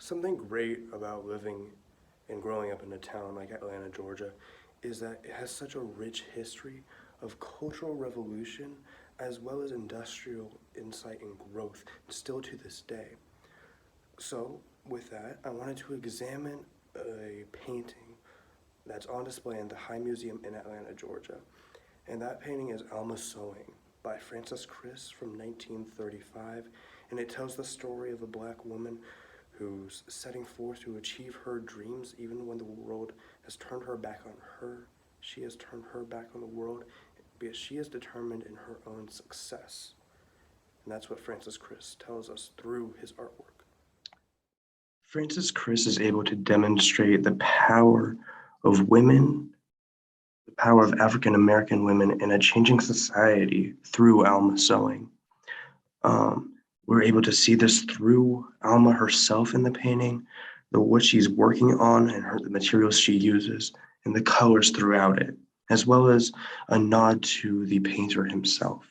Something great about living and growing up in a town like Atlanta, Georgia, is that it has such a rich history of cultural revolution as well as industrial insight and growth still to this day. So, with that, I wanted to examine a painting that's on display in the High Museum in Atlanta, Georgia. And that painting is Alma Sewing by Frances Criss from 1935, and it tells the story of a black woman who's setting forth to achieve her dreams even when the world has turned her back on her. She has turned her back on the world, but she is determined in her own success. And that's what Frances Criss tells us through his artwork. Frances Criss is able to demonstrate the power of women, the power of African American women in a changing society through Alma Sewing. We're able to see this through Alma herself in the painting, what she's working on and the materials she uses, and the colors throughout it, as well as a nod to the painter himself.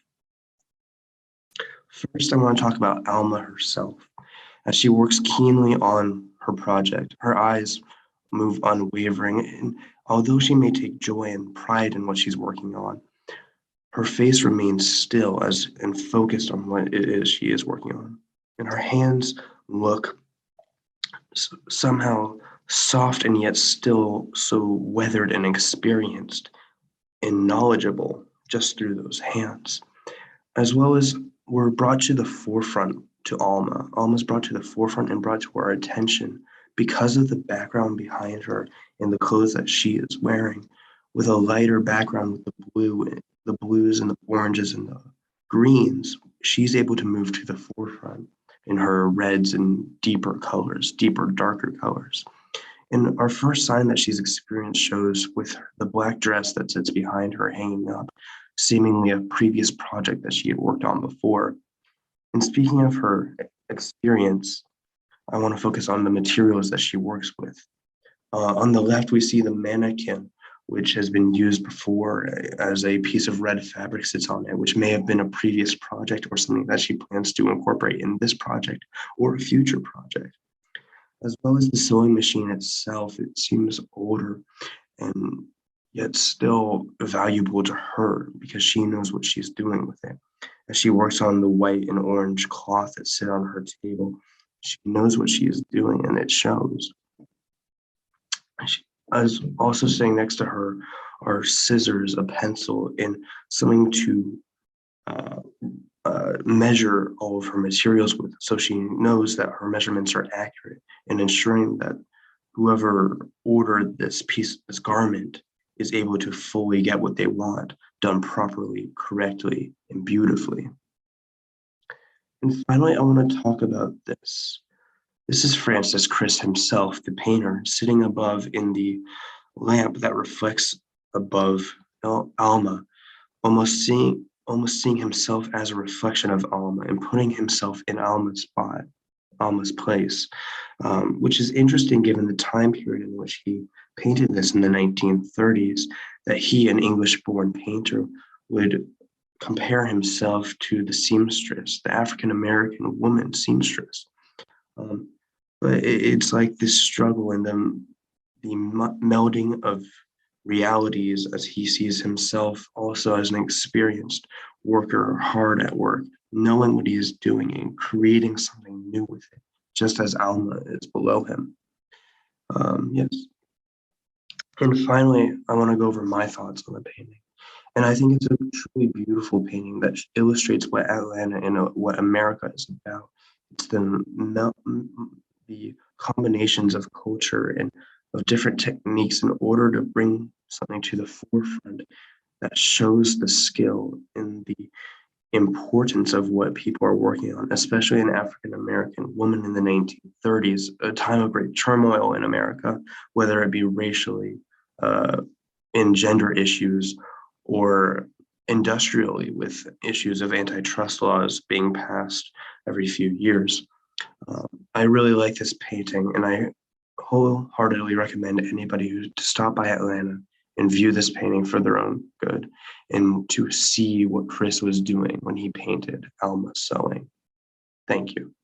First, I want to talk about Alma herself. As she works keenly on her project, her eyes move unwavering, and although she may take joy and pride in what she's working on, her face remains still and focused on what it is she is working on. And her hands look somehow soft and yet still so weathered and experienced and knowledgeable just through those hands. As well as we're brought to the forefront to Alma. Alma's brought to the forefront and brought to our attention because of the background behind her and the clothes that she is wearing, with a lighter background with the blues and the oranges and the greens. She's able to move to the forefront in her reds and deeper colors, deeper, darker colors. And our first sign that she's experienced shows with the black dress that sits behind her hanging up, seemingly a previous project that she had worked on before. And speaking of her experience, I want to focus on the materials that she works with. On the left, we see the mannequin, which has been used before as a piece of red fabric sits on it, which may have been a previous project or something that she plans to incorporate in this project or a future project. As well as the sewing machine itself, it seems older and yet still valuable to her because she knows what she's doing with it. As she works on the white and orange cloth that sit on her table, she knows what she is doing and it shows. As also sitting next to her are scissors, a pencil, and something to measure all of her materials with, so she knows that her measurements are accurate and ensuring that whoever ordered this garment is able to fully get what they want done properly, correctly, and beautifully. And finally, I want to talk about this. This is Frances Criss himself, the painter, sitting above in the lamp that reflects above Alma, almost seeing himself as a reflection of Alma and putting himself in Alma's spot, Alma's place, which is interesting given the time period in which he painted this in the 1930s, that he, an English-born painter, would compare himself to the seamstress, the African-American woman seamstress. But it's like this struggle and the melding of realities as he sees himself also as an experienced worker, hard at work, knowing what he is doing and creating something new with it, just as Alma is below him. Yes. And finally, I want to go over my thoughts on the painting. And I think it's a truly beautiful painting that illustrates what Atlanta and what America is about. It's the combinations of culture and of different techniques in order to bring something to the forefront that shows the skill and the importance of what people are working on, especially an African American woman in the 1930s, a time of great turmoil in America, whether it be racially, in gender issues, or industrially with issues of antitrust laws being passed every few years. I really like this painting, and I wholeheartedly recommend anybody to stop by Atlanta and view this painting for their own good and to see what Chris was doing when he painted Alma Sewing. Thank you.